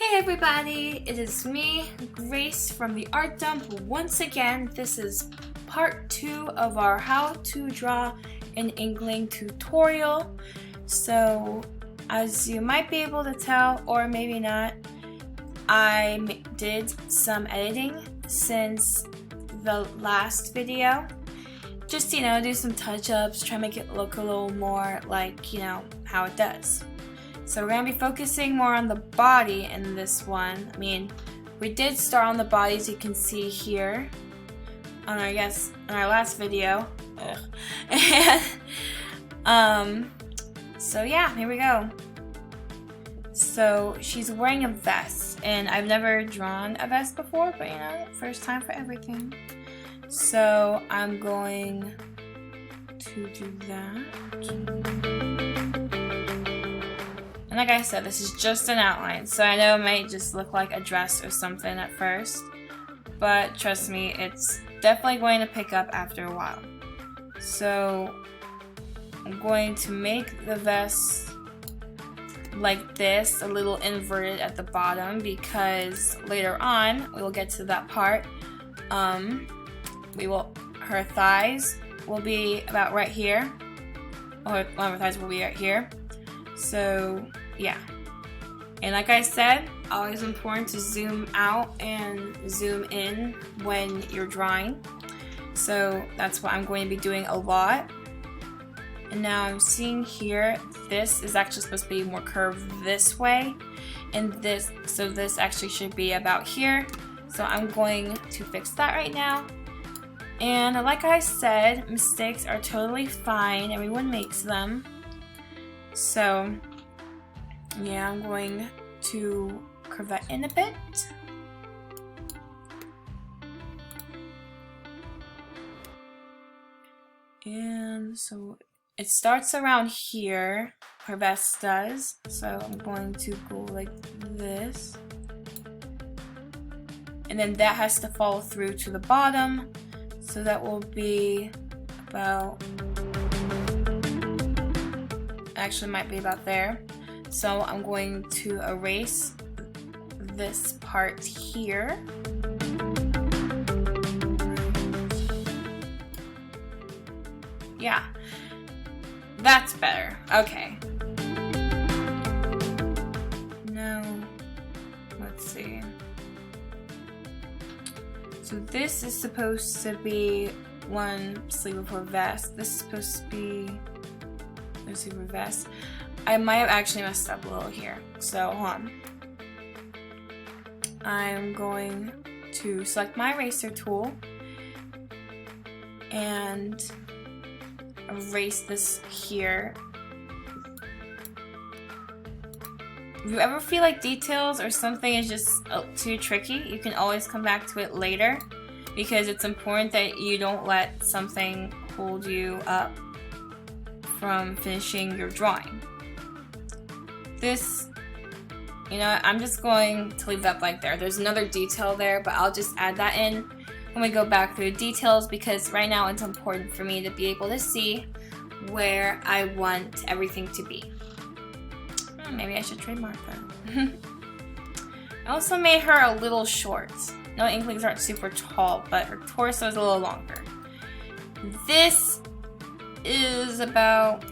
Hey everybody, it is me, Grace from TheArtDump. Once again, this is part 2 of our how to draw an Inkling tutorial. So, as you might be able to tell, or maybe not, I did some editing since the last video. Just, do some touch-ups, try to make it look a little more like, how it does. So we're going to be focusing more on the body in this one. I mean, we did start on the body, as you can see here on our last video. And so yeah, here we go. So she's wearing a vest, and I've never drawn a vest before, but first time for everything. So I'm going to do that. And like I said, this is just an outline, so I know it might just look like a dress or something at first, but trust me, it's definitely going to pick up after a while. So I'm going to make the vest like this, a little inverted at the bottom, because later on, we will get to that part. Her thighs will be about right here, or one of her thighs will be right here. So yeah, and like I said, always important to zoom out and zoom in when you're drawing. So that's what I'm going to be doing a lot. And now I'm seeing here, this is actually supposed to be more curved this way, and this actually should be about here. So I'm going to fix that right now. And like I said, mistakes are totally fine. Everyone makes them. So yeah, I'm going to curve that in a bit. And so it starts around here, her vest does. So I'm going to go like this. And then that has to follow through to the bottom. So that will be about, actually might be about there. So I'm going to erase this part here. Yeah, that's better. Okay. Now, let's see. So this is supposed to be one sleeve of her vest. This is supposed to be a sleeve of her vest. I might have actually messed up a little here. So hold on. I'm going to select my eraser tool and erase this here. If you ever feel like details or something is just too tricky, you can always come back to it later, because it's important that you don't let something hold you up from finishing your drawing. This, I'm just going to leave that like there. There's another detail there, but I'll just add that in when we go back through details, because right now it's important for me to be able to see where I want everything to be. Maybe I should trademark that. I also made her a little short. No, Inklings aren't super tall, but her torso is a little longer. This is about,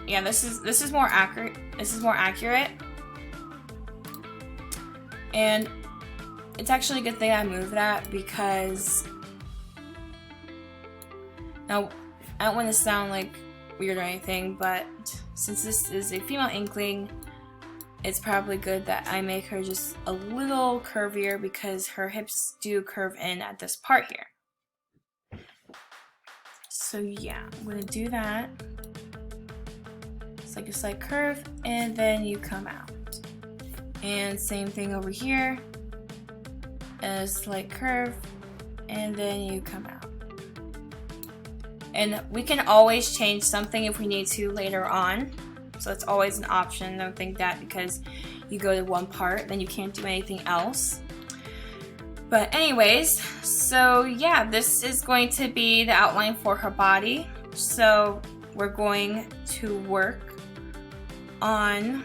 yeah, this is more accurate. This is more accurate. And it's actually a good thing I moved that, because now I don't want to sound like weird or anything, but since this is a female Inkling, it's probably good that I make her just a little curvier, because her hips do curve in at this part here. So yeah, I'm gonna do that. It's like a slight curve, and then you come out. And same thing over here, a slight curve, and then you come out. And we can always change something if we need to later on. So it's always an option. Don't think that because you go to one part, then you can't do anything else. But anyways, so yeah, this is going to be the outline for her body. So we're going to work on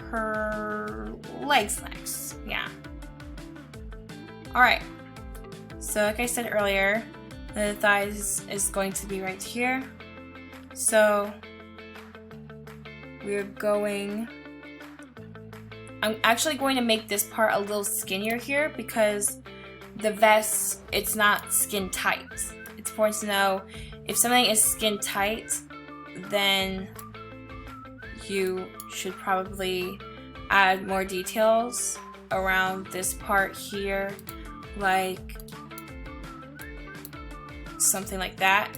her legs next. Yeah. Alright. So like I said earlier, the thighs is going to be right here. So I'm actually going to make this part a little skinnier here because the vest, it's not skin tight. It's important to know if something is skin tight, then you should probably add more details around this part here, like something like that.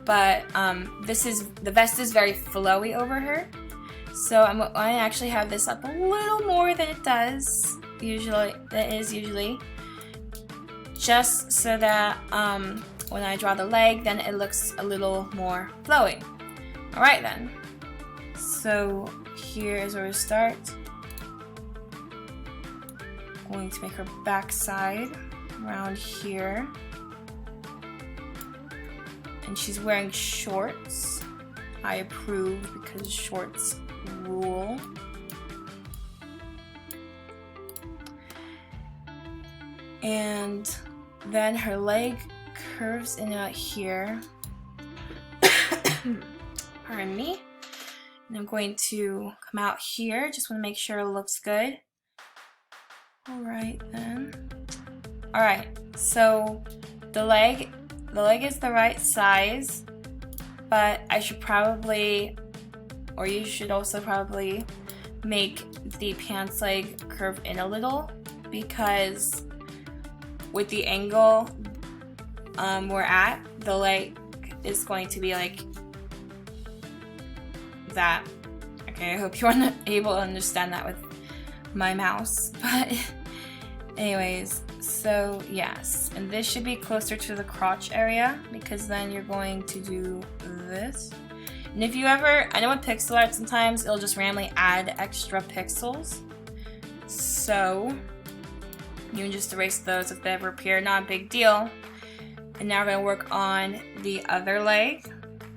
But the vest is very flowy over her, so I'm going to actually have this up a little more than it does usually, just so that when I draw the leg, then it looks a little more flowy. All right then. So here is where we start. I'm going to make her backside around here. And she's wearing shorts. I approve because shorts rule. And then her leg curves in out here. Pardon me. And I'm going to come out here. Just want to make sure it looks good. Alright then. Alright, so the leg is the right size, but I should probably, or you should also probably make the pants leg curve in a little, because with the angle we're at, the leg is going to be like that. Okay, I hope you're able to understand that with my mouse, but anyways, so yes, and this should be closer to the crotch area, because then you're going to do this. And if you ever, I know with pixel art sometimes it'll just randomly add extra pixels, so you can just erase those if they ever appear, not a big deal. And now we're going to work on the other leg,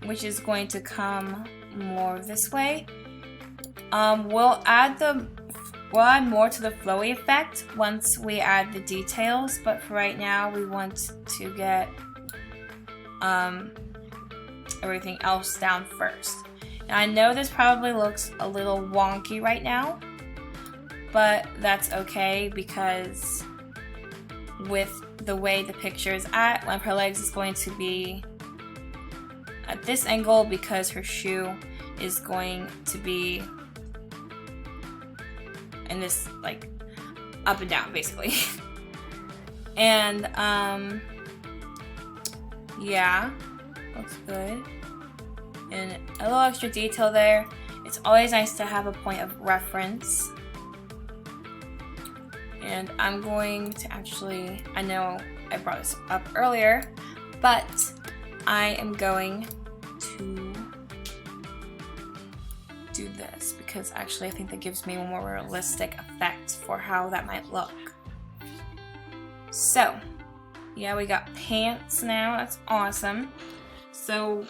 which is going to come more this way. We'll add more to the flowy effect once we add the details, but for right now we want to get everything else down first. Now I know this probably looks a little wonky right now, but that's okay, because with the way the picture is at, one of her legs is going to be at this angle because her shoe is going to be in this, like, up and down basically. And yeah, looks good. And a little extra detail there. It's always nice to have a point of reference. And I'm going to actually, I know I brought this up earlier, but I am going to do this because actually I think that gives me a more realistic effect for how that might look. So, yeah, we got pants now. That's awesome. So,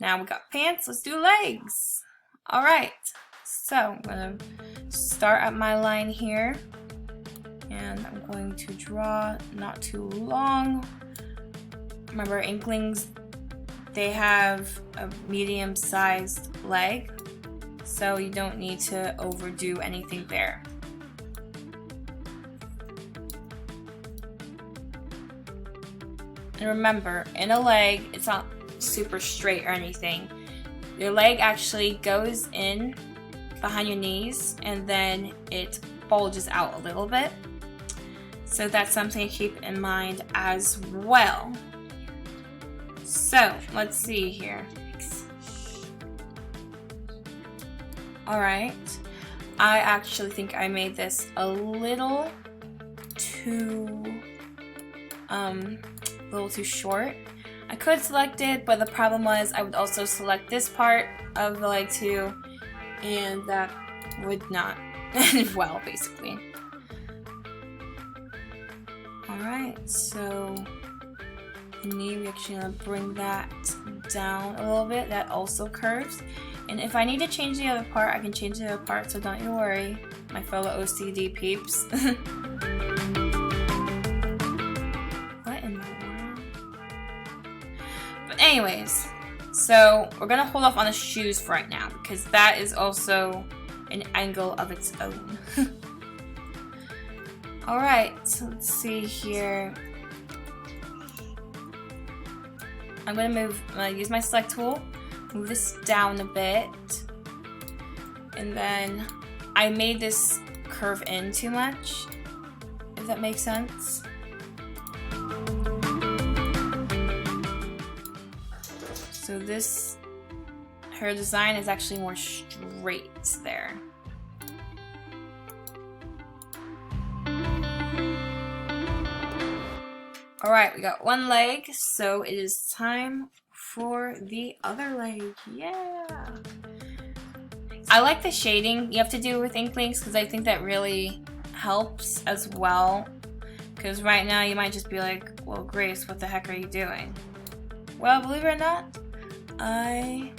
now we got pants. Let's do legs. Alright. So, I'm going to start at my line here. And I'm going to draw not too long. Remember, Inklings, they have a medium-sized leg, so you don't need to overdo anything there. And remember, in a leg, it's not super straight or anything. Your leg actually goes in behind your knees and then it bulges out a little bit. So that's something to keep in mind as well. So, let's see here. Alright, I actually think I made this a little too short. I could select it, but the problem was I would also select this part of the leg too, and that would not end well, basically. Alright, so the knee. We're actually gonna bring that down a little bit. That also curves. And if I need to change the other part, I can change the other part, so don't you worry, my fellow OCD peeps. What in the world? But anyways, so we're gonna hold off on the shoes for right now because that is also an angle of its own. Alright, so let's see here. I'm gonna use my select tool, move this down a bit, and then I made this curve in too much, if that makes sense. So her design is actually more straight there. Alright, we got one leg, so it is time for the other leg. Yeah! I like the shading you have to do with Inklings because I think that really helps as well. Because right now you might just be like, well, Grace, what the heck are you doing? Well, believe it or not, I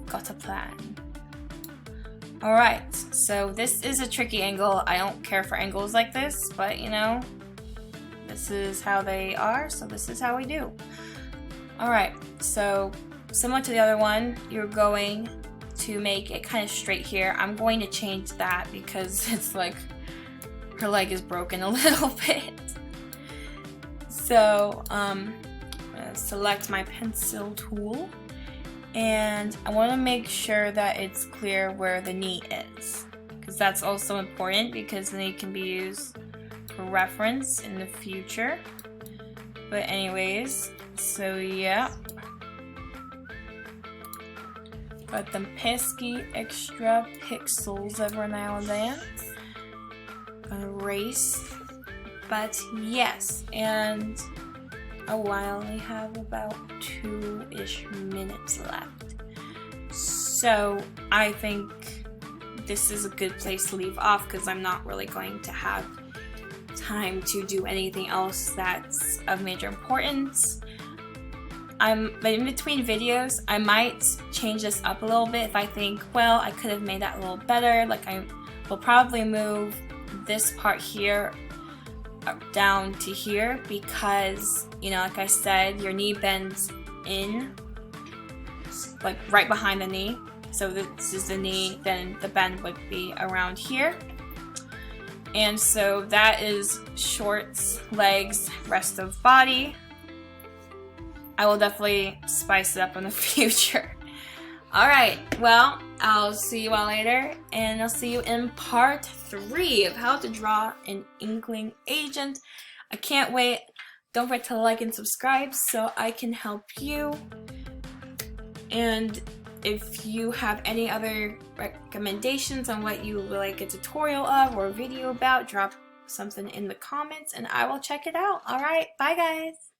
got a plan. Alright, so this is a tricky angle. I don't care for angles like this, but you know, this is how they are, so this is how we do. Alright, so similar to the other one, you're going to make it kind of straight here. I'm going to change that because it's like her leg is broken a little bit. So I'm gonna select my pencil tool and I want to make sure that it's clear where the knee is, because that's also important because the knee can be used for reference in the future. But anyways, so yeah, got them pesky extra pixels every now and then. Gonna erase, but yes, and oh, I only have about 2-ish minutes left, so I think this is a good place to leave off because I'm not really going to have time to do anything else that's of major importance. But in between videos, I might change this up a little bit if I think, well, I could have made that a little better. Like I will probably move this part here down to here because, you know, like I said, your knee bends in, like right behind the knee. So this is the knee, then the bend would be around here. And so that is shorts, legs, rest of body. I will definitely spice it up in the future. Alright, well, I'll see you all later, and I'll see you in part 3 of how to draw an Inkling agent. I can't wait. Don't forget to like and subscribe so I can help you. And if you have any other recommendations on what you would like a tutorial of or a video about, drop something in the comments and I will check it out. Alright, bye guys!